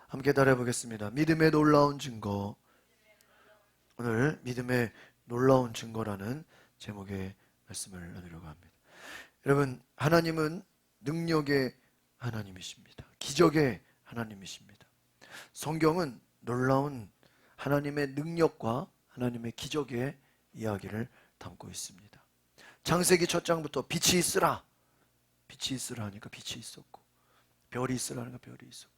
함께 따라해보겠습니다. 믿음의 놀라운 증거. 오늘 믿음의 놀라운 증거라는 제목의 말씀을 나누려고 합니다. 여러분, 하나님은 능력의 하나님이십니다. 기적의 하나님이십니다. 성경은 놀라운 하나님의 능력과 하나님의 기적의 이야기를 담고 있습니다. 창세기 첫 장부터 빛이 있으라, 빛이 있으라 하니까 빛이 있었고, 별이 있으라 하니까 별이 있었고,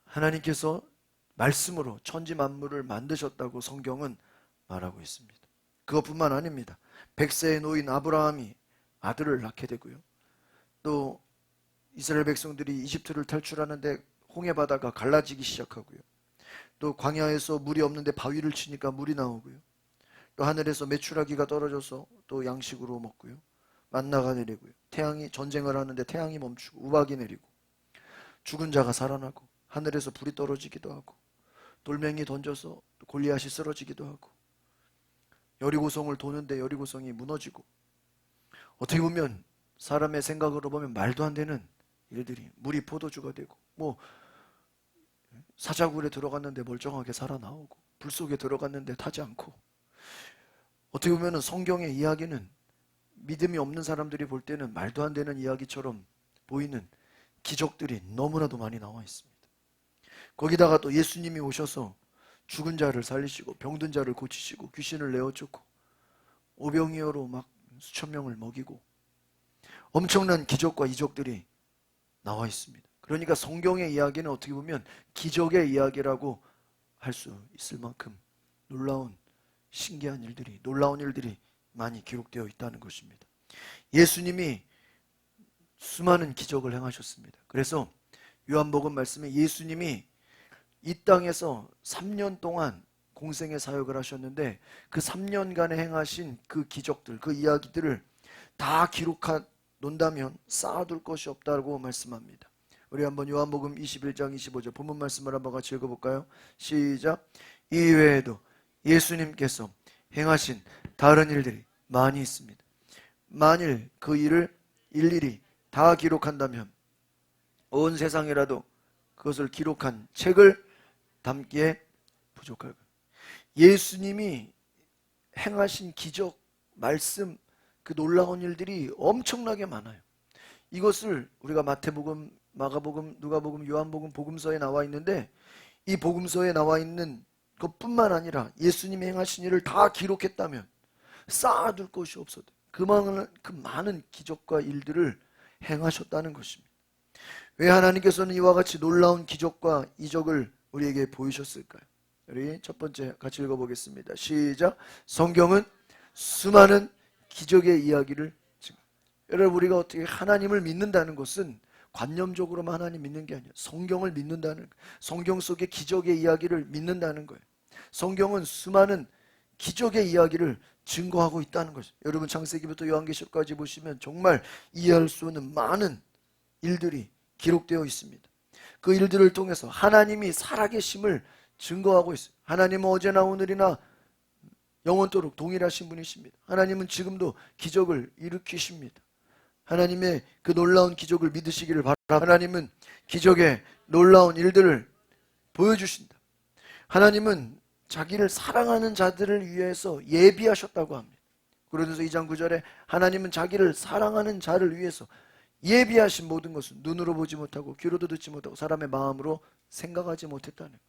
하나님께서 말씀으로 천지 만물을 만드셨다고 성경은 말하고 있습니다. 그것뿐만 아닙니다. 100세의 노인 아브라함이 아들을 낳게 되고요, 또 이스라엘 백성들이 이집트를 탈출하는데 홍해바다가 갈라지기 시작하고요, 또 광야에서 물이 없는데 바위를 치니까 물이 나오고요, 또 하늘에서 메추라기가 떨어져서 또 양식으로 먹고요, 만나가 내리고요, 태양이 전쟁을 하는데 태양이 멈추고 우박이 내리고, 죽은 자가 살아나고, 하늘에서 불이 떨어지기도 하고, 돌멩이 던져서 골리앗이 쓰러지기도 하고, 여리고성을 도는데 여리고성이 무너지고, 어떻게 보면 사람의 생각으로 보면 말도 안 되는 일들이, 물이 포도주가 되고, 사자굴에 들어갔는데 멀쩡하게 살아나오고, 불 속에 들어갔는데 타지 않고, 어떻게 보면 성경의 이야기는 믿음이 없는 사람들이 볼 때는 말도 안 되는 이야기처럼 보이는 기적들이 너무나도 많이 나와 있습니다. 거기다가 또 예수님이 오셔서 죽은 자를 살리시고 병든 자를 고치시고 귀신을 내어쫓고 오병이어로 막 수천 명을 먹이고 엄청난 기적과 이적들이 나와 있습니다. 그러니까 성경의 이야기는 어떻게 보면 기적의 이야기라고 할 수 있을 만큼 놀라운 신기한 일들이, 놀라운 일들이 많이 기록되어 있다는 것입니다. 예수님이 수많은 기적을 행하셨습니다. 그래서 요한복음 말씀에 예수님이 이 땅에서 3년 동안 공생의 사역을 하셨는데 그 3년간에 행하신 그 기적들, 그 이야기들을 다 기록해 놓는다면 쌓아둘 것이 없다고 말씀합니다. 우리 한번 요한복음 21장 25절 본문 말씀을 한번 같이 읽어볼까요? 시작. 이 외에도 예수님께서 행하신 다른 일들이 많이 있습니다. 만일 그 일을 일일이 다 기록한다면 온 세상이라도 그것을 기록한 책을 담기에 부족할 거예요. 예수님이 행하신 기적, 말씀, 그 놀라운 일들이 엄청나게 많아요. 이것을 우리가 마태복음, 마가복음, 누가복음, 요한복음, 복음서에 나와 있는데 이 복음서에 나와 있는 것뿐만 아니라 예수님이 행하신 일을 다 기록했다면 쌓아둘 것이 없어도 그 많은 기적과 일들을 행하셨다는 것입니다. 왜 하나님께서는 이와 같이 놀라운 기적과 이적을 우리에게 보이셨을까요? 우리 첫 번째 같이 읽어보겠습니다. 시작. 성경은 수많은 기적의 이야기를 여러분, 우리가 어떻게 하나님을 믿는다는 것은 관념적으로만 하나님 믿는 게 아니에요. 성경을 믿는다는 거예요. 성경 속의 기적의 이야기를 믿는다는 거예요. 성경은 수많은 기적의 이야기를 증거하고 있다는 것이죠. 여러분, 창세기부터 요한계시록까지 보시면 정말 이해할 수 없는 많은 일들이 기록되어 있습니다. 그 일들을 통해서 하나님이 살아계심을 증거하고 있어요. 하나님은 어제나 오늘이나 영원토록 동일하신 분이십니다. 하나님은 지금도 기적을 일으키십니다. 하나님의 그 놀라운 기적을 믿으시기를 바랍니다. 하나님은 기적의 놀라운 일들을 보여주신다. 하나님은 자기를 사랑하는 자들을 위해서 예비하셨다고 합니다. 고린도서 2장 9절에 하나님은 자기를 사랑하는 자를 위해서 예비하신 모든 것은 눈으로 보지 못하고 귀로도 듣지 못하고 사람의 마음으로 생각하지 못했다는 거예요.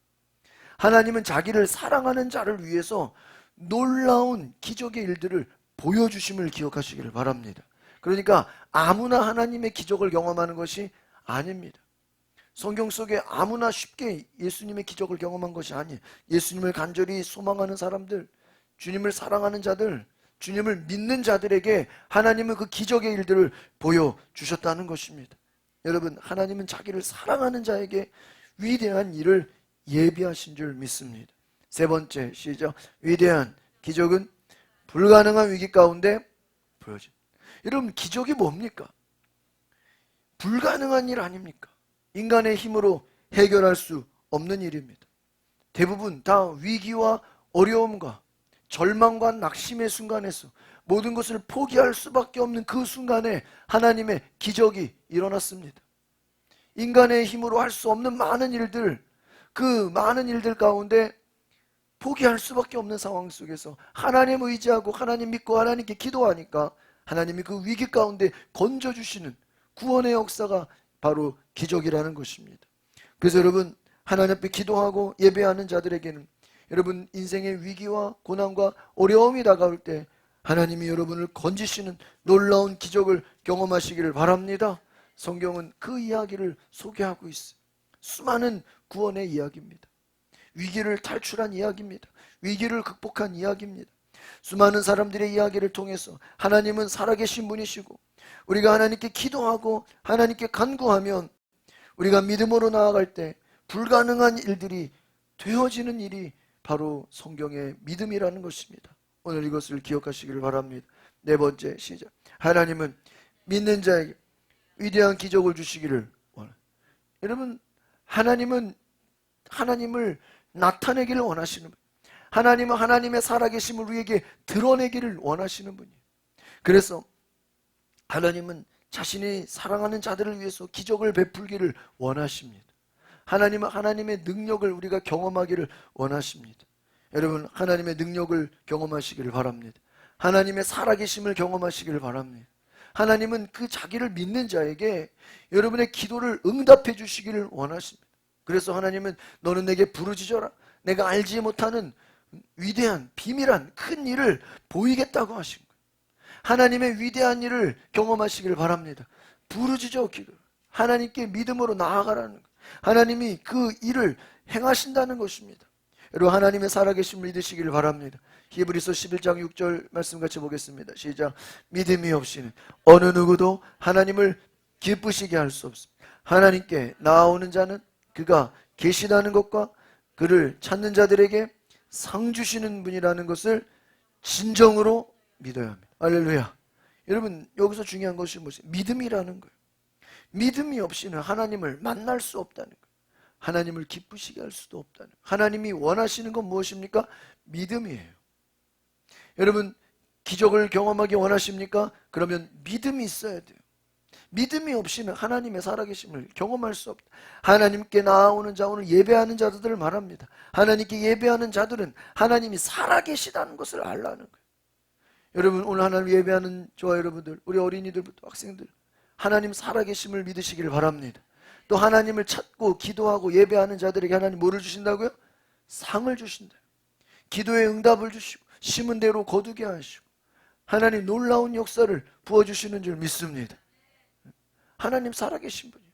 하나님은 자기를 사랑하는 자를 위해서 놀라운 기적의 일들을 보여주심을 기억하시기를 바랍니다. 그러니까 아무나 하나님의 기적을 경험하는 것이 아닙니다. 성경 속에 아무나 쉽게 예수님의 기적을 경험한 것이 아니에요. 예수님을 간절히 소망하는 사람들, 주님을 사랑하는 자들, 주님을 믿는 자들에게 하나님은 그 기적의 일들을 보여주셨다는 것입니다. 여러분, 하나님은 자기를 사랑하는 자에게 위대한 일을 예비하신 줄 믿습니다. 세 번째, 시작. 위대한 기적은 불가능한 위기 가운데 보여진. 여러분, 기적이 뭡니까? 불가능한 일 아닙니까? 인간의 힘으로 해결할 수 없는 일입니다. 대부분 다 위기와 어려움과 절망과 낙심의 순간에서 모든 것을 포기할 수밖에 없는 그 순간에 하나님의 기적이 일어났습니다. 인간의 힘으로 할 수 없는 많은 일들, 그 많은 일들 가운데 포기할 수밖에 없는 상황 속에서 하나님 의지하고 하나님 믿고 하나님께 기도하니까 하나님이 그 위기 가운데 건져주시는 구원의 역사가 바로 기적이라는 것입니다. 그래서 여러분, 하나님 앞에 기도하고 예배하는 자들에게는 여러분 인생의 위기와 고난과 어려움이 다가올 때 하나님이 여러분을 건지시는 놀라운 기적을 경험하시기를 바랍니다. 성경은 그 이야기를 소개하고 있어요. 수많은 구원의 이야기입니다. 위기를 탈출한 이야기입니다. 위기를 극복한 이야기입니다. 수많은 사람들의 이야기를 통해서 하나님은 살아계신 분이시고 우리가 하나님께 기도하고 하나님께 간구하면 우리가 믿음으로 나아갈 때 불가능한 일들이 되어지는 일이 바로 성경의 믿음이라는 것입니다. 오늘 이것을 기억하시기를 바랍니다. 네 번째, 시작. 하나님은 믿는 자에게 위대한 기적을 주시기를 원합니다. 여러분, 하나님은 하나님을 나타내기를 원하시는 분. 하나님은 하나님의 살아계심을 우리에게 드러내기를 원하시는 분이에요. 그래서 하나님은 자신이 사랑하는 자들을 위해서 기적을 베풀기를 원하십니다. 하나님은 하나님의 능력을 우리가 경험하기를 원하십니다. 여러분, 하나님의 능력을 경험하시기를 바랍니다. 하나님의 살아계심을 경험하시기를 바랍니다. 하나님은 그 자기를 믿는 자에게 여러분의 기도를 응답해 주시기를 원하십니다. 그래서 하나님은 너는 내게 부르짖어라. 내가 알지 못하는 위대한 비밀한 큰 일을 보이겠다고 하신 거예요. 하나님의 위대한 일을 경험하시기를 바랍니다. 부르짖어 기도. 하나님께 믿음으로 나아가라는 거예요. 하나님이 그 일을 행하신다는 것입니다. 여러분, 하나님의 살아계심을 믿으시기를 바랍니다. 히브리서 11장 6절 말씀 같이 보겠습니다. 시작. 믿음이 없이는 어느 누구도 하나님을 기쁘시게 할 수 없습니다. 하나님께 나아오는 자는 그가 계시다는 것과 그를 찾는 자들에게 상 주시는 분이라는 것을 진정으로 믿어야 합니다. 할렐루야. 여러분, 여기서 중요한 것이 무엇이에요? 믿음이라는 거예요. 믿음이 없이는 하나님을 만날 수 없다는 거예요. 하나님을 기쁘시게 할 수도 없다는 거예요. 하나님이 원하시는 건 무엇입니까? 믿음이에요. 여러분, 기적을 경험하기 원하십니까? 그러면 믿음이 있어야 돼요. 믿음이 없이는 하나님의 살아계심을 경험할 수 없다. 하나님께 나아오는 자, 오늘 예배하는 자들을 말합니다. 하나님께 예배하는 자들은 하나님이 살아계시다는 것을 알라는 거예요. 여러분, 오늘 하나님 예배하는 저와 여러분들, 우리 어린이들부터 학생들, 하나님 살아계심을 믿으시기를 바랍니다. 또 하나님을 찾고 기도하고 예배하는 자들에게 하나님 뭐를 주신다고요? 상을 주신다. 기도의 응답을 주시고 심은 대로 거두게 하시고 하나님 놀라운 역사를 부어주시는 줄 믿습니다. 하나님 살아계신 분이에요.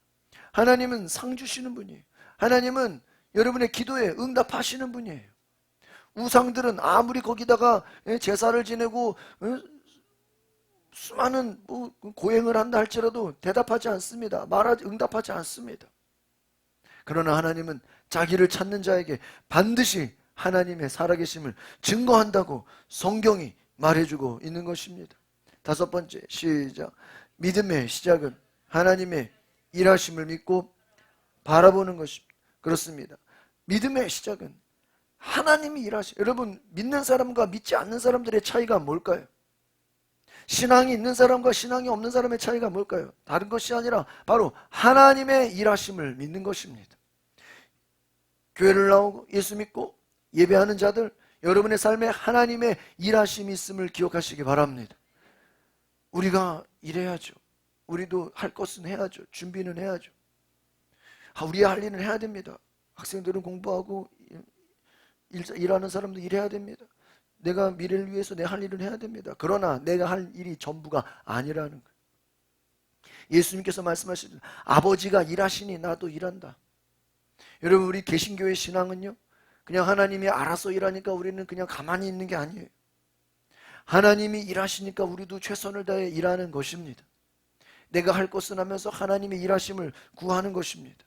하나님은 상 주시는 분이에요. 하나님은 여러분의 기도에 응답하시는 분이에요. 우상들은 아무리 거기다가 제사를 지내고 수많은 고행을 한다 할지라도 대답하지 않습니다. 응답하지 않습니다. 그러나 하나님은 자기를 찾는 자에게 반드시 하나님의 살아계심을 증거한다고 성경이 말해주고 있는 것입니다. 다섯 번째, 시작. 믿음의 시작은 하나님의 일하심을 믿고 바라보는 것입니다. 그렇습니다. 믿음의 시작은 하나님이 여러분, 믿는 사람과 믿지 않는 사람들의 차이가 뭘까요? 신앙이 있는 사람과 신앙이 없는 사람의 차이가 뭘까요? 다른 것이 아니라 바로 하나님의 일하심을 믿는 것입니다. 교회를 나오고 예수 믿고 예배하는 자들, 여러분의 삶에 하나님의 일하심이 있음을 기억하시기 바랍니다. 우리가 일해야죠. 우리도 할 것은 해야죠. 준비는 해야죠. 우리의 할 일은 해야 됩니다. 학생들은 공부하고 일하는 사람도 일해야 됩니다. 내가 미래를 위해서 내 할 일은 해야 됩니다. 그러나 내가 할 일이 전부가 아니라는 거예요. 예수님께서 말씀하시는 아버지가 일하시니 나도 일한다. 여러분, 우리 개신교의 신앙은요, 그냥 하나님이 알아서 일하니까 우리는 그냥 가만히 있는 게 아니에요. 하나님이 일하시니까 우리도 최선을 다해 일하는 것입니다. 내가 할 것은 하면서 하나님의 일하심을 구하는 것입니다.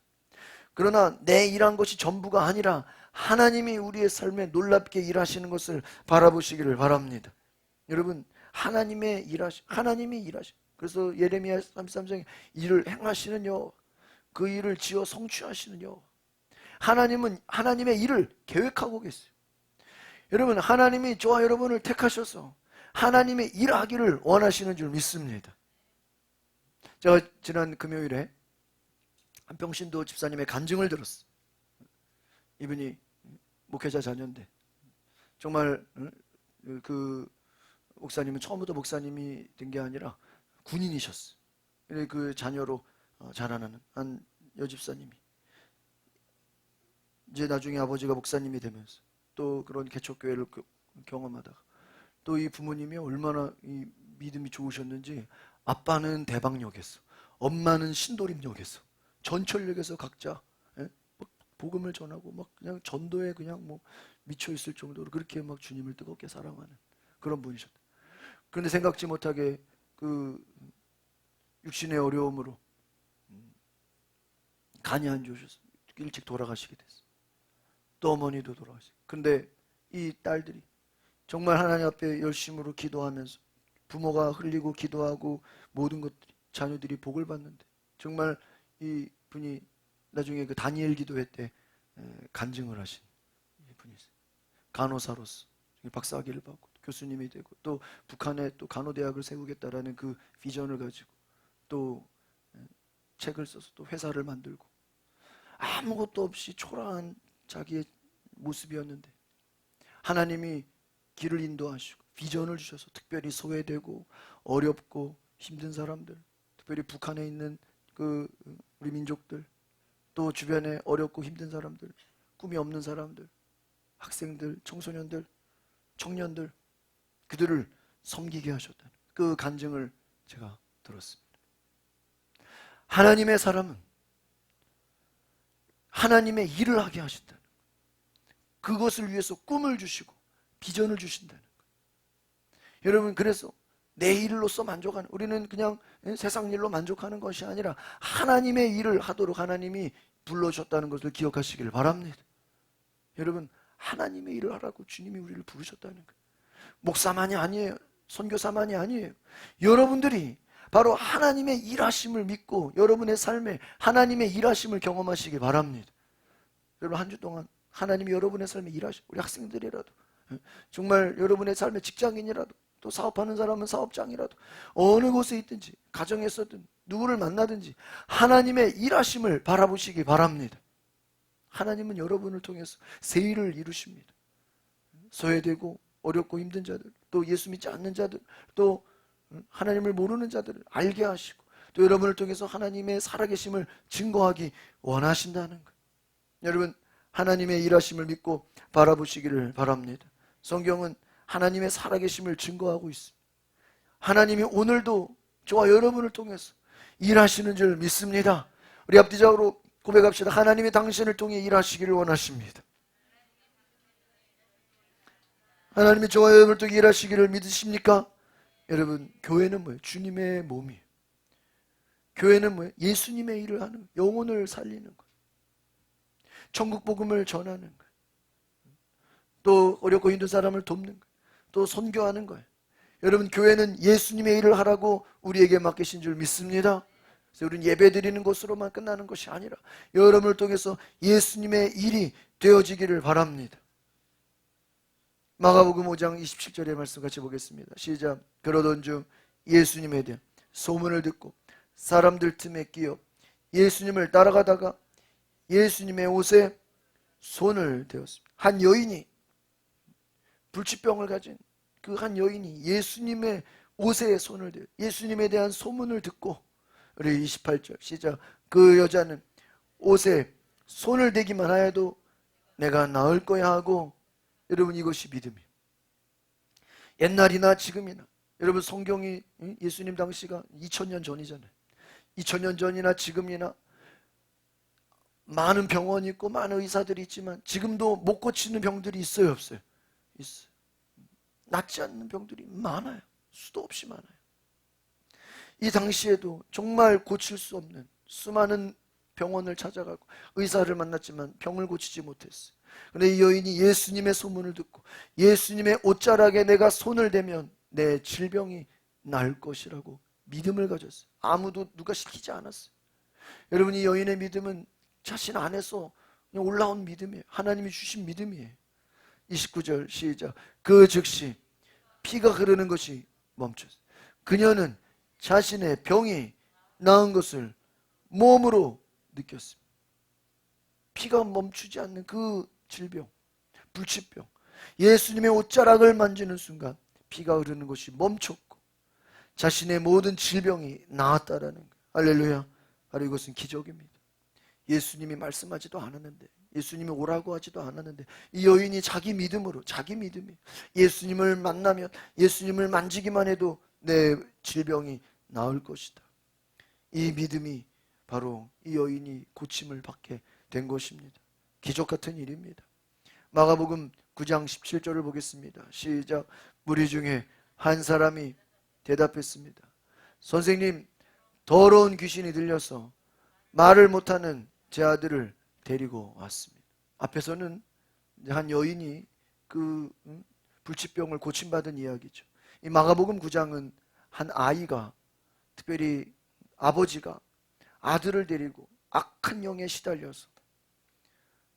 그러나 내 일한 것이 전부가 아니라 하나님이 우리의 삶에 놀랍게 일하시는 것을 바라보시기를 바랍니다. 여러분, 하나님이 일하시. 그래서 예레미야 33장에 일을 행하시는 여호와, 그 일을 지어 성취하시는 여호와. 하나님은 하나님의 일을 계획하고 계세요. 여러분, 하나님이 저와 여러분을 택하셔서 하나님의 일하기를 원하시는 줄 믿습니다. 제가 지난 금요일에 한평신도 집사님의 간증을 들었어. 이분이 목회자 자녀인데 정말 그 목사님은 처음부터 목사님이 된 게 아니라 군인이셨어. 그 자녀로 자라나는 한 여집사님이 이제 나중에 아버지가 목사님이 되면서 또 그런 개척교회를 경험하다가 또 이 부모님이 얼마나 이 믿음이 좋으셨는지 아빠는 대방역에서 엄마는 신도림역에서 전철역에서 각자 막 복음을 전하고 막 그냥 전도에 그냥 뭐 미쳐 있을 정도로 그렇게 막 주님을 뜨겁게 사랑하는 그런 분이셨다. 그런데 생각지 못하게 그 육신의 어려움으로 간이 안 좋으셔서 일찍 돌아가시게 됐어요. 또 어머니도 돌아가시고. 근데 이 딸들이 정말 하나님 앞에 열심으로 기도하면서 부모가 흘리고 기도하고 모든 것들이 자녀들이 복을 받는데 정말 이 분이 나중에 그 다니엘 기도회 때 간증을 하신 분이세요. 간호사로서 박사학위를 받고 교수님이 되고 또 북한에 또 간호대학을 세우겠다라는 그 비전을 가지고 또 책을 써서 또 회사를 만들고 아무것도 없이 초라한 자기의 모습이었는데 하나님이 길을 인도하시고 비전을 주셔서 특별히 소외되고 어렵고 힘든 사람들, 특별히 북한에 있는 그 우리 민족들, 또 주변에 어렵고 힘든 사람들, 꿈이 없는 사람들, 학생들, 청소년들, 청년들, 그들을 섬기게 하셨다는 그 간증을 제가 들었습니다. 하나님의 사람은 하나님의 일을 하게 하신다는 것, 그것을 위해서 꿈을 주시고 비전을 주신다는 것. 여러분, 그래서 내 일로서 만족하는, 우리는 그냥 세상 일로 만족하는 것이 아니라 하나님의 일을 하도록 하나님이 불러주셨다는 것을 기억하시길 바랍니다. 여러분, 하나님의 일을 하라고 주님이 우리를 부르셨다는 거예요. 목사만이 아니에요. 선교사만이 아니에요. 여러분들이 바로 하나님의 일하심을 믿고 여러분의 삶에 하나님의 일하심을 경험하시기 바랍니다. 여러분, 한 주 동안 하나님이 여러분의 삶에 일하시고, 우리 학생들이라도 정말 여러분의 삶의 직장인이라도 또 사업하는 사람은 사업장이라도 어느 곳에 있든지 가정에 있었든 누구를 만나든지 하나님의 일하심을 바라보시기 바랍니다. 하나님은 여러분을 통해서 새 일을 이루십니다. 소외되고 어렵고 힘든 자들, 또 예수 믿지 않는 자들, 또 하나님을 모르는 자들을 알게 하시고 또 여러분을 통해서 하나님의 살아계심을 증거하기 원하신다는 것. 여러분, 하나님의 일하심을 믿고 바라보시기를 바랍니다. 성경은 하나님의 살아계심을 증거하고 있습니다. 하나님이 오늘도 저와 여러분을 통해서 일하시는 줄 믿습니다. 우리 앞뒤적으로 고백합시다. 하나님이 당신을 통해 일하시기를 원하십니다. 하나님이 저와 여러분을 통해 일하시기를 믿으십니까? 여러분, 교회는 뭐예요? 주님의 몸이에요. 교회는 뭐예요? 예수님의 일을 하는, 영혼을 살리는 거예요. 천국 복음을 전하는 거예요. 또 어렵고 힘든 사람을 돕는 거예요. 또 선교하는 거예요. 여러분, 교회는 예수님의 일을 하라고 우리에게 맡기신 줄 믿습니다. 그래서 우리는 예배 드리는 것으로만 끝나는 것이 아니라 여러분을 통해서 예수님의 일이 되어지기를 바랍니다. 마가복음 5장 27절의 말씀 같이 보겠습니다. 시작. 그러던 중 예수님에 대한 소문을 듣고 사람들 틈에 끼어 예수님을 따라가다가 예수님의 옷에 손을 대었습니다. 한 여인이, 불치병을 가진 그 한 여인이 예수님의 옷에 손을 대어 예수님에 대한 소문을 듣고, 우리 28절 시작. 그 여자는 옷에 손을 대기만 하여도 내가 나을 거야 하고, 여러분, 이것이 믿음이에요. 옛날이나 지금이나, 여러분, 성경이 예수님 당시가 2000년 전이잖아요. 2000년 전이나 지금이나 많은 병원이 있고 많은 의사들이 있지만 지금도 못 고치는 병들이 있어요, 없어요? 있어요. 낫지 않는 병들이 많아요. 수도 없이 많아요. 이 당시에도 정말 고칠 수 없는 수많은 병원을 찾아가고 의사를 만났지만 병을 고치지 못했어요. 그런데 이 여인이 예수님의 소문을 듣고 예수님의 옷자락에 내가 손을 대면 내 질병이 나을 것이라고 믿음을 가졌어요. 아무도 누가 시키지 않았어요. 여러분, 이 여인의 믿음은 자신 안에서 그냥 올라온 믿음이에요. 하나님이 주신 믿음이에요. 29절 시작. 그 즉시 피가 흐르는 것이 멈췄어요. 그녀는 자신의 병이 나은 것을 몸으로 느꼈습니다. 피가 멈추지 않는 그 질병, 불치병, 예수님의 옷자락을 만지는 순간 피가 흐르는 것이 멈췄고 자신의 모든 질병이 나았다라는 거예요. 할렐루야. 바로 이것은 기적입니다. 예수님이 말씀하지도 않았는데, 예수님이 오라고 하지도 않았는데, 이 여인이 자기 믿음으로, 자기 믿음이 예수님을 만나면, 예수님을 만지기만 해도 내 질병이 나을 것이다. 이 믿음이 바로 이 여인이 고침을 받게 된 것입니다. 기적 같은 일입니다. 마가복음 9장 17절을 보겠습니다. 시작. 무리 중에 한 사람이 대답했습니다. 선생님, 더러운 귀신이 들려서 말을 못하는 제 아들을 데리고 왔습니다. 앞에서는 한 여인이 그 불치병을 고침받은 이야기죠. 이 마가복음 9장은 한 아이가, 특별히 아버지가 아들을 데리고 악한 영에 시달려서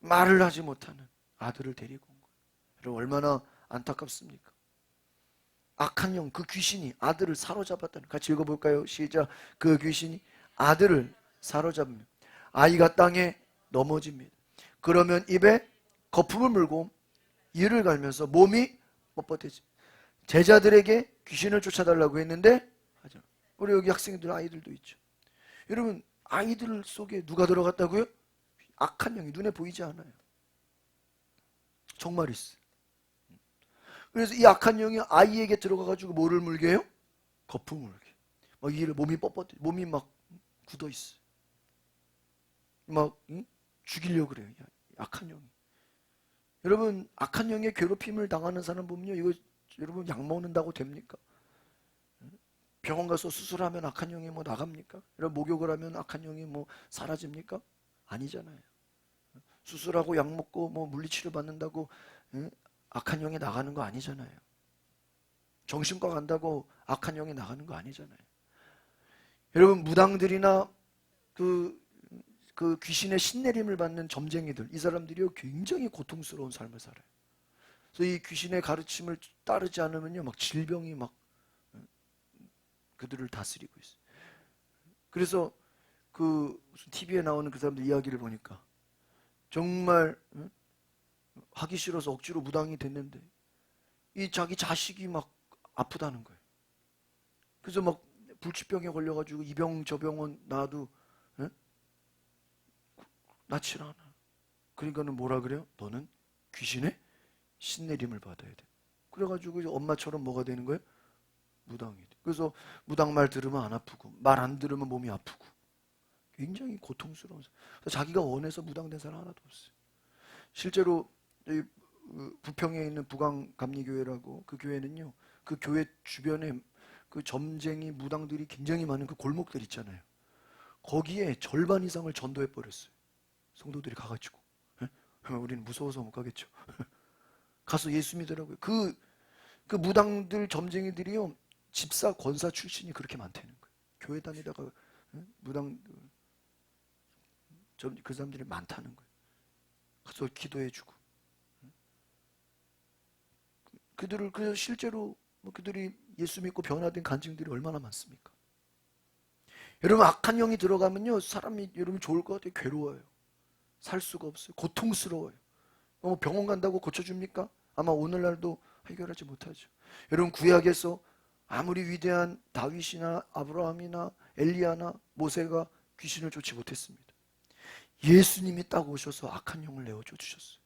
말을 하지 못하는 아들을 데리고 온 거예요. 여러분, 얼마나 안타깝습니까? 악한 영, 그 귀신이 아들을 사로잡았다는. 같이 읽어볼까요? 시작. 그 귀신이 아들을 사로잡으면 아이가 땅에 넘어집니다. 그러면 입에 거품을 물고 이를 갈면서 몸이 뻣뻣해집니다. 제자들에게 귀신을 쫓아달라고 했는데 하죠. 우리 여기 학생들, 아이들도 있죠. 여러분, 아이들 속에 누가 들어갔다고요? 악한 영이 눈에 보이지 않아요. 정말 있어요. 그래서 이 악한 영이 아이에게 들어가가지고 뭐를 물게 해요? 거품을 물게. 막 이를 몸이 뻣뻣해, 몸이 막 굳어 있어요. 막 죽이려고 그래요. 악한 영이. 여러분, 악한 영의 괴롭힘을 당하는 사람 보면요, 이거 여러분 약 먹는다고 됩니까? 병원 가서 수술하면 악한 영이 뭐 나갑니까? 여러분, 목욕을 하면 악한 영이 뭐 사라집니까? 아니잖아요. 수술하고 약 먹고 뭐 물리치료 받는다고 악한 영이 나가는 거 아니잖아요. 정신과 간다고 악한 영이 나가는 거 아니잖아요. 여러분, 무당들이나 그 귀신의 신내림을 받는 점쟁이들, 이 사람들이 굉장히 고통스러운 삶을 살아요. 그래서 이 귀신의 가르침을 따르지 않으면요, 막 질병이 막 그들을 다스리고 있어요. 그래서 그 무슨 TV에 나오는 그 사람들 이야기를 보니까 정말 하기 싫어서 억지로 무당이 됐는데 이 자기 자식이 막 아프다는 거예요. 그래서 막 불치병에 걸려가지고 이 병 저 병원 나도 낫질 않아. 그러니까는 뭐라 그래요? 너는 귀신의 신내림을 받아야 돼. 그래가지고 이제 엄마처럼 뭐가 되는 거예요? 무당이 돼. 그래서 무당 말 들으면 안 아프고 말 안 들으면 몸이 아프고 굉장히 고통스러운. 자기가 원해서 무당된 사람 하나도 없어요. 실제로 이 부평에 있는 부강감리교회라고, 그 교회는요, 그 교회 주변에 그 점쟁이 무당들이 굉장히 많은 그 골목들 있잖아요. 거기에 절반 이상을 전도해 버렸어요. 성도들이 가가지고. 우리는 무서워서 못 가겠죠. 가서 예수 믿으라고요. 그 무당들, 점쟁이들이요, 집사, 권사 출신이 그렇게 많다는 거예요. 교회 다니다가 무당 그 사람들이 많다는 거예요. 가서 기도해주고. 그들을, 그래서 실제로 그들이 예수 믿고 변화된 간증들이 얼마나 많습니까? 여러분, 악한 영이 들어가면요, 사람이 여러분 좋을 것 같아요. 괴로워요. 살 수가 없어요. 고통스러워요. 병원 간다고 고쳐줍니까? 아마 오늘날도 해결하지 못하죠. 여러분, 구약에서 아무리 위대한 다윗이나 아브라함이나 엘리야나 모세가 귀신을 쫓지 못했습니다. 예수님이 딱 오셔서 악한 영을 내어 쫓으셨어요.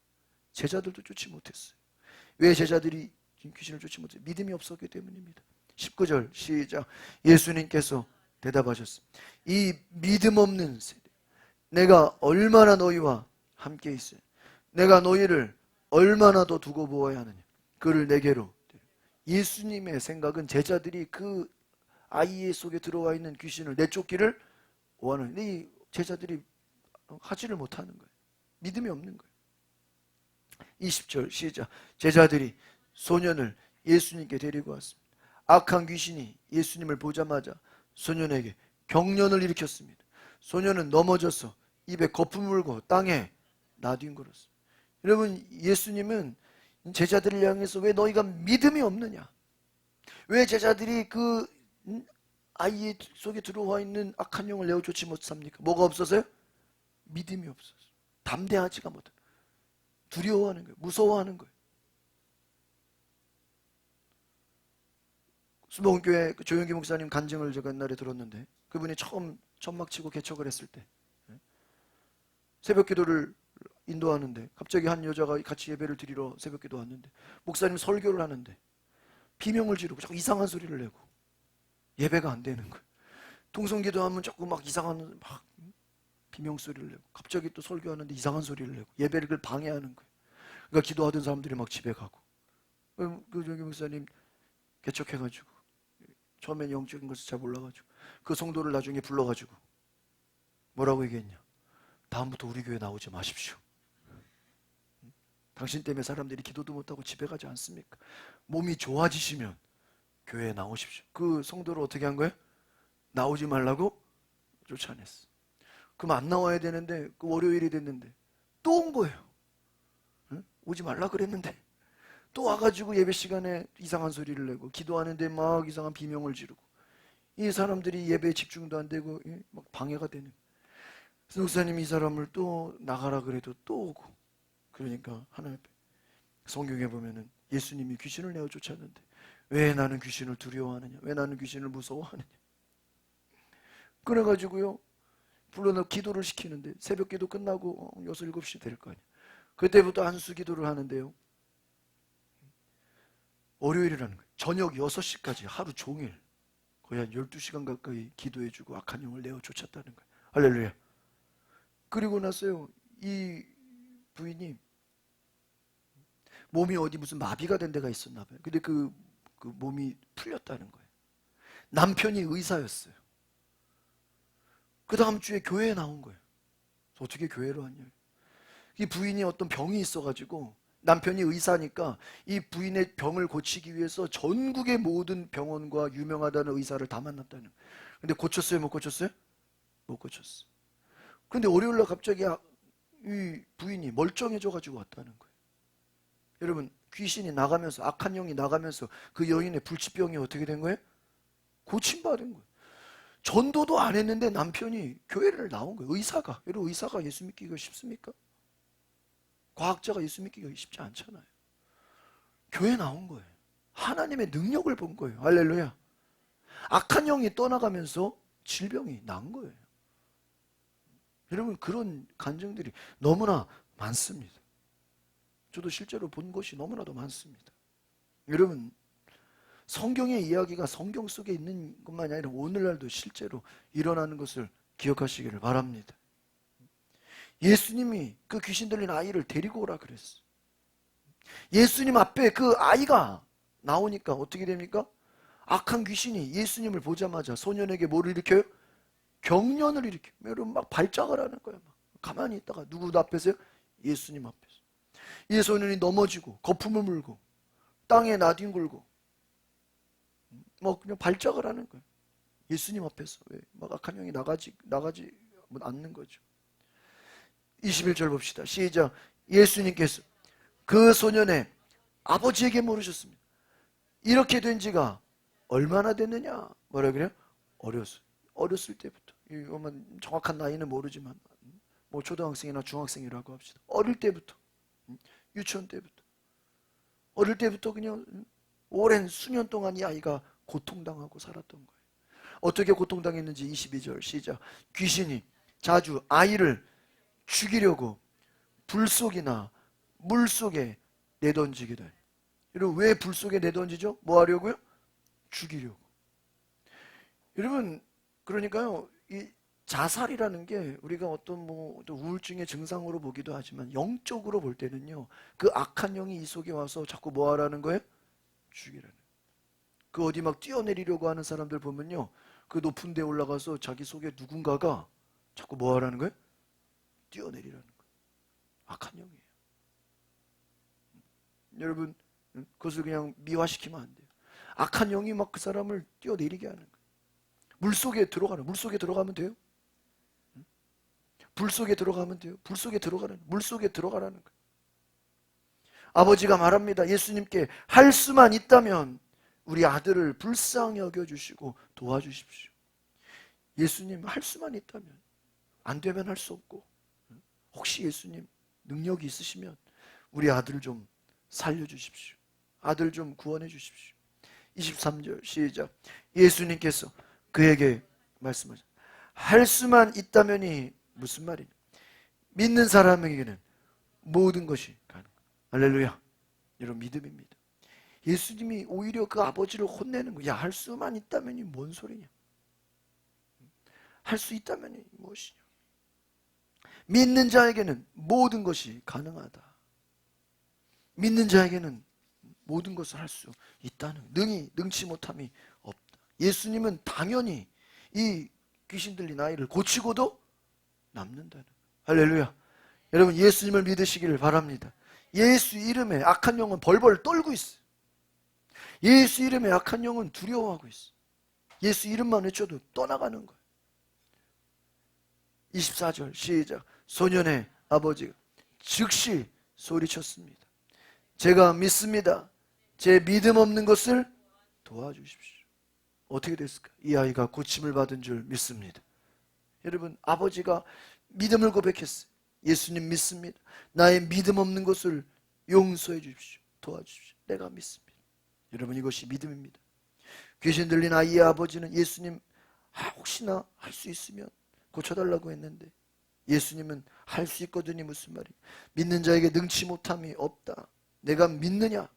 제자들도 쫓지 못했어요. 왜 제자들이 귀신을 쫓지 못했어요? 믿음이 없었기 때문입니다. 19절 시작. 예수님께서 대답하셨습니다. 이 믿음 없는 세대, 내가 얼마나 너희와 함께 있어요. 내가 너희를 얼마나 더 두고 보아야 하느냐. 그를 내게로. 예수님의 생각은 제자들이 그 아이 속에 들어와 있는 귀신을 내쫓기를 원하는, 이 제자들이 하지를 못하는 거예요. 믿음이 없는 거예요. 20절 시작. 제자들이 소년을 예수님께 데리고 왔습니다. 악한 귀신이 예수님을 보자마자 소년에게 경련을 일으켰습니다. 소년은 넘어져서 입에 거품 물고 땅에 나뒹굴었습니다. 여러분, 예수님은 제자들을 향해서 왜 너희가 믿음이 없느냐? 왜 제자들이 그 아이 속에 들어와 있는 악한 영을 내어쫓지 못합니까? 뭐가 없어서요? 믿음이 없어서 담대하지가 못해. 두려워하는 거예요. 무서워하는 거예요. 수목원교회 조영기 목사님 간증을 제가 옛날에 들었는데, 그분이 처음 천막 치고 개척을 했을 때 새벽 기도를 인도하는데 갑자기 한 여자가 같이 예배를 드리러 새벽 기도 왔는데, 목사님 설교를 하는데 비명을 지르고 자꾸 이상한 소리를 내고 예배가 안 되는 거예요. 통성기도하면 자꾸 막 이상한 막 비명 소리를 내고, 갑자기 또 설교하는데 이상한 소리를 내고 예배를 방해하는 거예요. 그러니까 기도하던 사람들이 막 집에 가고, 그 조영기 목사님 개척해가지고 처음엔 영적인 것을 잘 몰라가지고 그 성도를 나중에 불러가지고 뭐라고 얘기했냐? 다음부터 우리 교회 나오지 마십시오. 당신 때문에 사람들이 기도도 못하고 집에 가지 않습니까? 몸이 좋아지시면 교회에 나오십시오. 그 성도를 어떻게 한 거예요? 나오지 말라고 쫓아냈어. 그럼 안 나와야 되는데, 그 월요일이 됐는데 또 온 거예요. 응? 오지 말라 그랬는데 또 와가지고 예배 시간에 이상한 소리를 내고 기도하는데 막 이상한 비명을 지르고, 이 사람들이 예배에 집중도 안 되고 막 방해가 되는. 그래서 목사님이 이 사람을 또 나가라 그래도 또 오고. 그러니까 하나님 앞에 성경에 보면은 예수님이 귀신을 내어 쫓았는데 왜 나는 귀신을 두려워하느냐, 왜 나는 귀신을 무서워하느냐. 그래가지고요 불러서 기도를 시키는데, 새벽 기도 끝나고 6, 7시 될 거 아니야. 그때부터 안수 기도를 하는데요, 월요일이라는 거예요. 저녁 6시까지 하루 종일 거의 한 12시간 가까이 기도해주고 악한 영을 내어 쫓았다는 거예요. 할렐루야. 그리고 나서요, 이 부인이 몸이 어디 무슨 마비가 된 데가 있었나 봐요. 근데 그 몸이 풀렸다는 거예요. 남편이 의사였어요. 그 다음 주에 교회에 나온 거예요. 어떻게 교회로 왔냐. 이 부인이 어떤 병이 있어가지고, 남편이 의사니까 이 부인의 병을 고치기 위해서 전국의 모든 병원과 유명하다는 의사를 다 만났다는 거예요. 근데 고쳤어요? 못 고쳤어요? 못 고쳤어. 근데 월요일날 갑자기 이 부인이 멀쩡해져가지고 왔다는 거예요. 여러분, 귀신이 나가면서, 악한 영이 나가면서 그 여인의 불치병이 어떻게 된 거예요? 고침받은 거예요. 전도도 안 했는데 남편이 교회를 나온 거예요. 의사가. 여러분, 의사가 예수 믿기가 쉽습니까? 과학자가 예수 믿기가 쉽지 않잖아요. 교회 나온 거예요. 하나님의 능력을 본 거예요. 할렐루야. 악한 영이 떠나가면서 질병이 난 거예요. 여러분, 그런 간증들이 너무나 많습니다. 저도 실제로 본 것이 너무나도 많습니다. 여러분, 성경의 이야기가 성경 속에 있는 것만이 아니라 오늘날도 실제로 일어나는 것을 기억하시기를 바랍니다. 예수님이 그 귀신 들린 아이를 데리고 오라 그랬어. 예수님 앞에 그 아이가 나오니까 어떻게 됩니까? 악한 귀신이 예수님을 보자마자 소년에게 뭐를 일으켜요? 경련을 일으켜요. 여러분, 막 발작을 하는 거예요. 막 가만히 있다가 누구 앞에서요? 예수님 앞에서. 이 소년이 넘어지고 거품을 물고 땅에 나뒹굴고 뭐 그냥 발작을 하는 거예요. 예수님 앞에서. 왜? 막 악한 영이 나가지 않는 거죠. 21절 봅시다. 시작. 예수님께서 그 소년의 아버지에게 물으셨습니다. 이렇게 된 지가 얼마나 됐느냐? 뭐라 그래요? 어렸을 때부터. 이거만 정확한 나이는 모르지만 뭐 초등학생이나 중학생이라고 합시다. 어릴 때부터, 유치원 때부터, 어릴 때부터 그냥 오랜 수년 동안 이 아이가 고통당하고 살았던 거예요. 어떻게 고통당했는지 22절 시작. 귀신이 자주 아이를 죽이려고 불속이나 물속에 내던지기도 해요. 여러분, 왜 불속에 내던지죠? 뭐 하려고요? 죽이려고. 여러분, 그러니까요, 이 자살이라는 게 우리가 어떤 뭐 우울증의 증상으로 보기도 하지만 영적으로 볼 때는요, 그 악한 영이 이 속에 와서 자꾸 뭐 하라는 거예요? 죽이라는. 그 어디 막 뛰어내리려고 하는 사람들 보면요, 그 높은 데 올라가서 자기 속에 누군가가 자꾸 뭐 하라는 거예요? 뛰어내리라는 거예요. 악한 영이에요. 여러분, 그것을 그냥 미화시키면 안 돼요. 악한 영이 막 그 사람을 뛰어내리게 하는 거예요. 물속에 들어가면 돼요. 불속에 들어가면 돼요. 물속에 들어가라는 거예요. 아버지가 말합니다. 예수님께 할 수만 있다면 우리 아들을 불쌍히 여겨주시고 도와주십시오. 예수님, 할 수만 있다면, 안 되면 할 수 없고, 혹시 예수님 능력이 있으시면 우리 아들 좀 살려주십시오. 아들 좀 구원해 주십시오. 23절 시작. 예수님께서 그에게 말씀하셨습니다. 할 수만 있다면이 무슨 말이냐? 믿는 사람에게는 모든 것이 가능합니다. 할렐루야. 이런 믿음입니다. 예수님이 오히려 그 아버지를 혼내는 거야. 할 수만 있다면이 뭔 소리냐? 할 수 있다면이 무엇이냐? 믿는 자에게는 모든 것이 가능하다. 믿는 자에게는 모든 것을 할 수 있다는, 능치 못함이 없다. 예수님은 당연히 이 귀신 들린 아이를 고치고도 남는다는. 할렐루야. 여러분 예수님을 믿으시기를 바랍니다. 예수 이름에 악한 영은 벌벌 떨고 있어요. 예수 이름에 악한 영은 두려워하고 있어요. 예수 이름만 외쳐도 떠나가는 거예요. 24절 시작. 소년의 아버지가 즉시 소리쳤습니다. 제가 믿습니다. 제 믿음 없는 것을 도와주십시오. 어떻게 됐을까? 이 아이가 고침을 받은 줄 믿습니다. 여러분 아버지가 믿음을 고백했어요. 예수님 믿습니다. 나의 믿음 없는 것을 용서해 주십시오. 도와주십시오. 내가 믿습니다. 여러분 이것이 믿음입니다. 귀신 들린 아이의 아버지는 예수님 혹시나 할 수 있으면 고쳐달라고 했는데 예수님은 할 수 있거든요. 무슨 말이에요? 믿는 자에게 능치 못함이 없다. 내가 믿느냐?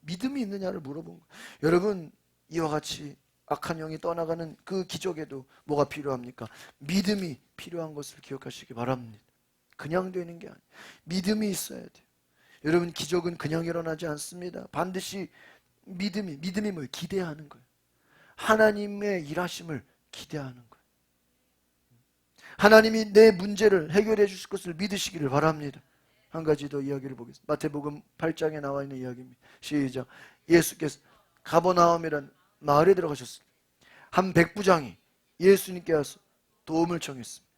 믿음이 있느냐를 물어본 거예요. 여러분 이와 같이 악한 영이 떠나가는 그 기적에도 뭐가 필요합니까? 믿음이 필요한 것을 기억하시기 바랍니다. 그냥 되는 게 아니에요. 믿음이 있어야 돼요. 여러분 기적은 그냥 일어나지 않습니다. 반드시 믿음이 뭘 기대하는 거예요. 하나님의 일하심을 기대하는 거예요. 하나님이 내 문제를 해결해 주실 것을 믿으시기를 바랍니다. 한 가지 더 이야기를 보겠습니다. 마태복음 8장에 나와 있는 이야기입니다. 시작. 예수께서 가버나움이라는 마을에 들어가셨습니다. 한 백부장이 예수님께 와서 도움을 청했습니다.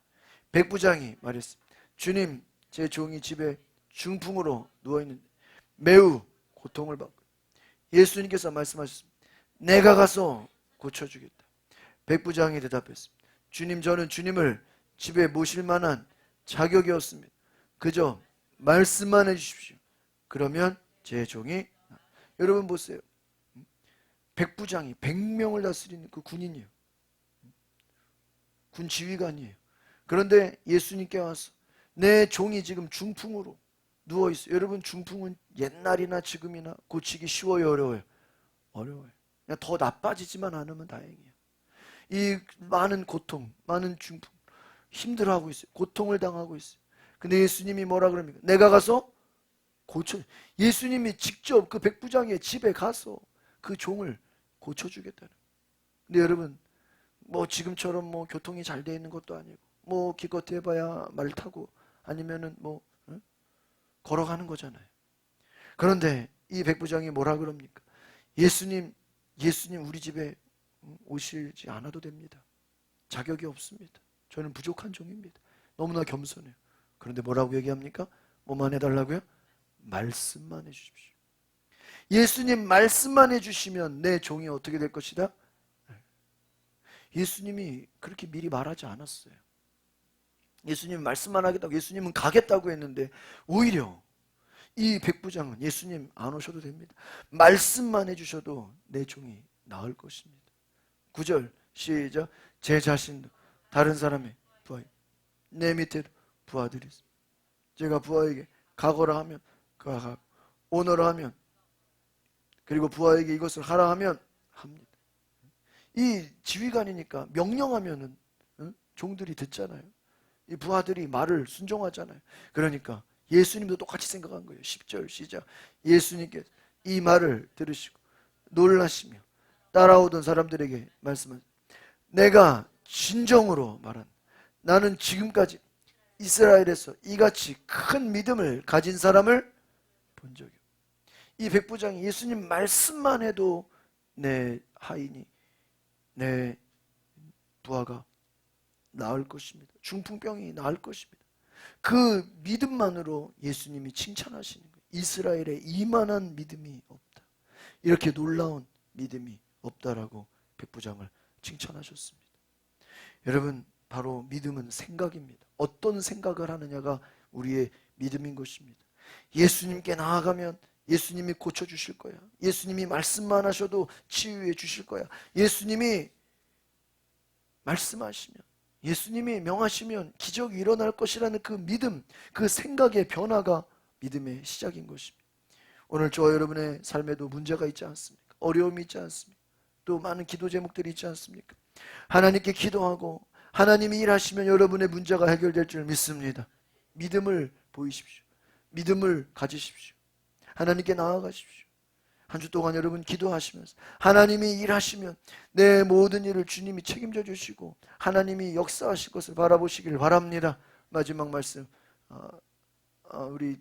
백부장이 말했습니다. 주님, 제 종이 집에 중풍으로 누워있는데 매우 고통을 받고 예수님께서 말씀하셨습니다. 내가 가서 고쳐주겠다. 백부장이 대답했습니다. 주님, 저는 주님을 집에 모실 만한 자격이 없습니다. 그저 말씀만 해주십시오. 그러면 제 종이 여러분 보세요. 백부장이 100명을 다스리는 그 군인이에요. 군 지휘관이에요. 그런데 예수님께 와서 내 종이 지금 중풍으로 누워있어요. 여러분 중풍은 옛날이나 지금이나 고치기 쉬워요, 어려워요? 어려워요. 그냥 더 나빠지지만 않으면 다행이에요. 이 많은 고통, 많은 중풍 힘들어하고 있어요. 고통을 당하고 있어요. 근데 예수님이 뭐라 그럽니까? 내가 가서 고쳐. 예수님이 직접 그 백부장의 집에 가서 그 종을 고쳐주겠다는. 근데 여러분 뭐 지금처럼 뭐 교통이 잘 돼 있는 것도 아니고 뭐 기껏 해봐야 말 타고 아니면은 뭐 걸어가는 거잖아요. 그런데 이 백부장이 뭐라 그럽니까? 예수님 우리 집에 오시지 않아도 됩니다. 자격이 없습니다. 저는 부족한 종입니다. 너무나 겸손해요. 그런데 뭐라고 얘기합니까? 뭐만 해달라고요? 말씀만 해주십시오. 예수님 말씀만 해주시면 내 종이 어떻게 될 것이다? 예수님이 그렇게 미리 말하지 않았어요. 예수님 말씀만 하겠다고, 예수님은 가겠다고 했는데 오히려 이 백부장은 예수님 안 오셔도 됩니다. 말씀만 해주셔도 내 종이 나을 것입니다. 9절 시작. 제 자신도 다른 사람의 부하, 내 밑에 부하들이 있습니다. 제가 부하에게 가거라 하면 가고, 오너라 하면, 그리고 부하에게 이것을 하라 하면 합니다. 이 지휘관이니까 명령하면은 종들이 듣잖아요. 이 부하들이 말을 순종하잖아요. 그러니까 예수님도 똑같이 생각한 거예요. 10절 시작. 예수님께서 이 말을 들으시고 놀라시며 따라오던 사람들에게 말씀하셨습니다. 내가 진정으로 말한다. 나는 지금까지 이스라엘에서 이같이 큰 믿음을 가진 사람을 본 적이 없다. 이 백부장이 예수님 말씀만 해도 내 하인이, 내 부하가 나을 것입니다. 중풍병이 나을 것입니다. 그 믿음만으로 예수님이 칭찬하시는 거예요. 이스라엘에 이만한 믿음이 없다. 이렇게 놀라운 믿음이 없다라고 백부장을 칭찬하셨습니다. 여러분 바로 믿음은 생각입니다. 어떤 생각을 하느냐가 우리의 믿음인 것입니다. 예수님께 나아가면 예수님이 고쳐주실 거야. 예수님이 말씀만 하셔도 치유해 주실 거야. 예수님이 말씀하시면, 예수님이 명하시면 기적이 일어날 것이라는 그 믿음, 그 생각의 변화가 믿음의 시작인 것입니다. 오늘 저와 여러분의 삶에도 문제가 있지 않습니까? 어려움이 있지 않습니까? 또 많은 기도 제목들이 있지 않습니까? 하나님께 기도하고 하나님이 일하시면 여러분의 문제가 해결될 줄 믿습니다. 믿음을 보이십시오. 믿음을 가지십시오. 하나님께 나아가십시오. 한 주 동안 여러분 기도하시면서 하나님이 일하시면 내 모든 일을 주님이 책임져 주시고 하나님이 역사하실 것을 바라보시길 바랍니다. 마지막 말씀, 우리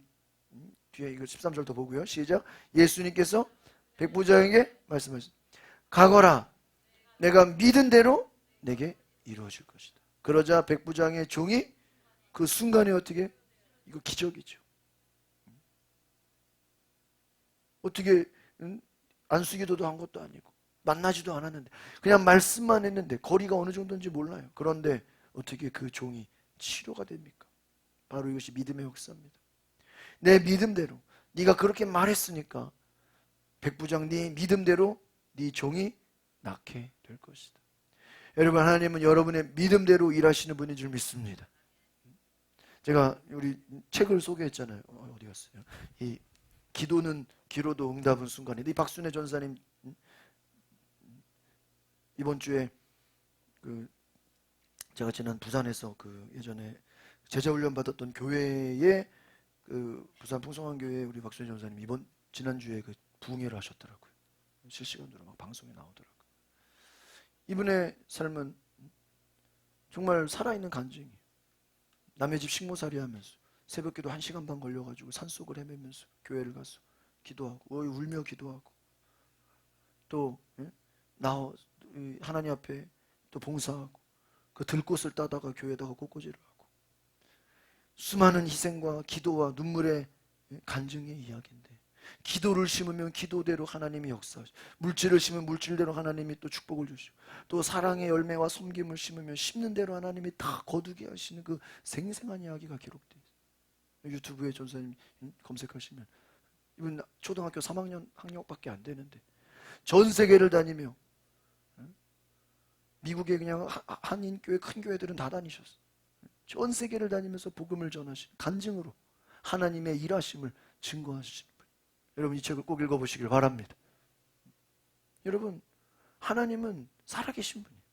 뒤에 이거 13절 더 보고요. 시작. 예수님께서 백부장에게 말씀하셨습니다. 가거라, 내가 믿은 대로 내게 이루어질 것이다. 그러자 백부장의 종이 그 순간에 어떻게, 이거 기적이죠. 어떻게 안수기도도 한 것도 아니고 만나지도 않았는데 그냥 말씀만 했는데 거리가 어느 정도인지 몰라요. 그런데 어떻게 그 종이 치료가 됩니까? 바로 이것이 믿음의 역사입니다. 내 믿음대로, 네가 그렇게 말했으니까 백부장 네 믿음대로 네 종이 낫게 될 것이다. 여러분, 하나님은 여러분의 믿음대로 일하시는 분인 줄 믿습니다. 제가 우리 책을 소개했잖아요. 어디 갔어요? 이 기도는 기로도 응답은 순간인데, 이 박순애 전사님 이번 주에 제가 지난 부산에서 예전에 제자훈련 받았던 교회에 부산 풍성한교회 우리 박순애 전사님 지난주에 부흥회를 하셨더라고요. 실시간으로 막 방송에 나오더라고요. 이분의 삶은 정말 살아있는 간증이에요. 남의 집 식모살이 하면서 새벽기도 1시간 반 걸려가지고 산속을 헤매면서 교회를 가서 기도하고 울며 기도하고 또 하나님 앞에 또 봉사하고 그 들꽃을 따다가 교회에다가 꽃꽂이를 하고 수많은 희생과 기도와 눈물의 간증의 이야기인데, 기도를 심으면 기도대로 하나님이 역사하시고 물질을 심으면 물질대로 하나님이 또 축복을 주시고 또 사랑의 열매와 섬김을 심으면 심는 대로 하나님이 다 거두게 하시는 그 생생한 이야기가 기록되어 있어요. 유튜브에 전사님 검색하시면 이분 초등학교 3학년 학력밖에 안 되는데 전 세계를 다니며 미국의 그냥 한인교회 큰 교회들은 다 다니셨어요. 전 세계를 다니면서 복음을 전하신 간증으로 하나님의 일하심을 증거하시는 분. 여러분 이 책을 꼭 읽어보시길 바랍니다. 여러분, 하나님은 살아계신 분이에요.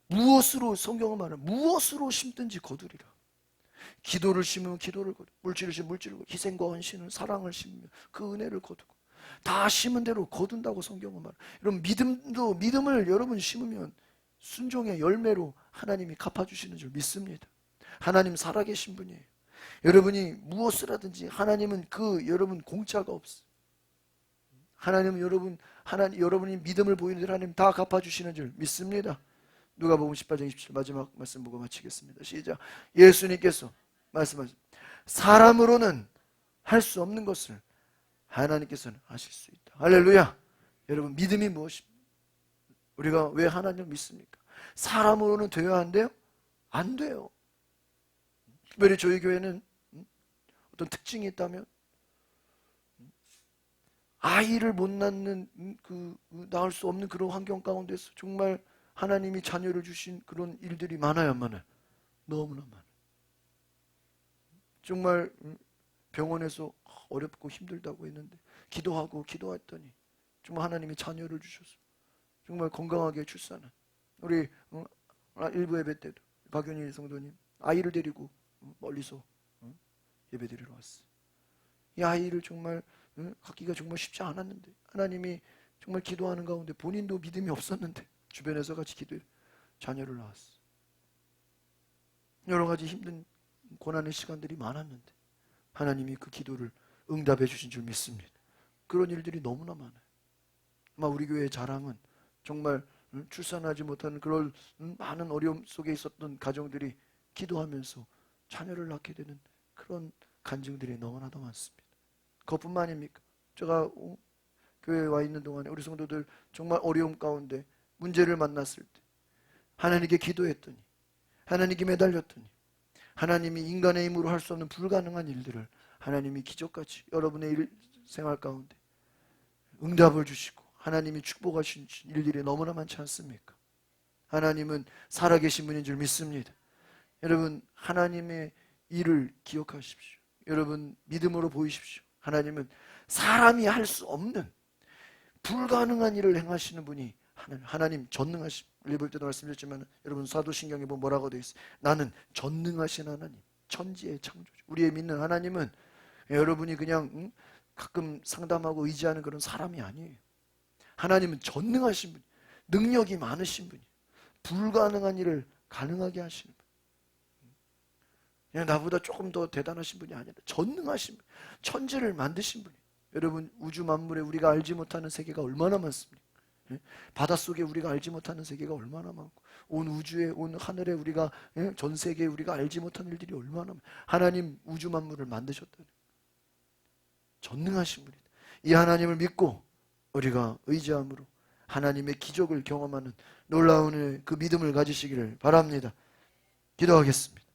무엇으로, 성경은 말하면 무엇으로 심든지 거두리라. 기도를 심으면 기도를 거두고 물질을 심으면 물질을 거두고 희생과 헌신을, 사랑을 심으면 그 은혜를 거두고 다 심은 대로 거둔다고 성경은 말해요. 여러분 믿음을 여러분 심으면 순종의 열매로 하나님이 갚아주시는 줄 믿습니다. 하나님 살아계신 분이에요. 여러분이 무엇을 하든지 하나님은 여러분 공짜가 없어요. 하나님은 여러분이 믿음을 보이는 대로 하나님 다 갚아주시는 줄 믿습니다. 누가복음 18장 27 마지막 말씀 보고 마치겠습니다. 시작. 예수님께서 말씀하셨습니다. 사람으로는 할 수 없는 것을 하나님께서는 하실 수 있다. 할렐루야. 여러분 믿음이 무엇입니까? 우리가 왜 하나님을 믿습니까? 사람으로는 되어야 한대요? 안 돼요. 특별히 저희 교회는 어떤 특징이 있다면 아이를 못 낳는 낳을 수 없는 그런 환경 가운데서 정말 하나님이 자녀를 주신 그런 일들이 많아요, 안 많아요? 너무나 많아요. 정말 병원에서 어렵고 힘들다고 했는데 기도했더니 정말 하나님이 자녀를 주셔서 정말 건강하게 출산한 우리 일부 예배 때도 박윤희 성도님 아이를 데리고 멀리서 예배 드리러 왔어요. 이 아이를 정말 갖기가 정말 쉽지 않았는데 하나님이 정말 기도하는 가운데 본인도 믿음이 없었는데 주변에서 같이 기도해 자녀를 낳았어요. 여러 가지 힘든 고난의 시간들이 많았는데 하나님이 그 기도를 응답해 주신 줄 믿습니다. 그런 일들이 너무나 많아요. 아마 우리 교회의 자랑은 정말 출산하지 못하는 그런 많은 어려움 속에 있었던 가정들이 기도하면서 자녀를 낳게 되는 그런 간증들이 너무나도 많습니다. 그것뿐만 아닙니까? 제가 교회에 와 있는 동안에 우리 성도들 정말 어려움 가운데 문제를 만났을 때 하나님께 기도했더니 하나님께 매달렸더니 하나님이 인간의 힘으로 할 수 없는 불가능한 일들을 하나님이 기적같이 여러분의 생활 가운데 응답을 주시고 하나님이 축복하신 일들이 너무나 많지 않습니까? 하나님은 살아계신 분인 줄 믿습니다. 여러분, 하나님의 일을 기억하십시오. 여러분, 믿음으로 보이십시오. 하나님은 사람이 할 수 없는 불가능한 일을 행하시는 분이 하나님 전능하심. 읽을 때도 말씀드렸지만 여러분 사도신경에 보면 뭐라고 되어 있어요? 나는 전능하신 하나님, 천지의 창조주. 우리의 믿는 하나님은 여러분이 그냥 가끔 상담하고 의지하는 그런 사람이 아니에요. 하나님은 전능하신 분, 능력이 많으신 분이 불가능한 일을 가능하게 하시는 분. 그냥 나보다 조금 더 대단하신 분이 아니라 전능하신 분, 천지를 만드신 분이. 여러분, 우주 만물에 우리가 알지 못하는 세계가 얼마나 많습니까? 바닷속에 우리가 알지 못하는 세계가 얼마나 많고, 온 우주에, 온 하늘에 우리가, 전 세계에 우리가 알지 못한 일들이 얼마나 많고, 하나님 우주 만물을 만드셨다는 전능하신 분이다. 이 하나님을 믿고 우리가 의지함으로 하나님의 기적을 경험하는 놀라운 그 믿음을 가지시기를 바랍니다. 기도하겠습니다.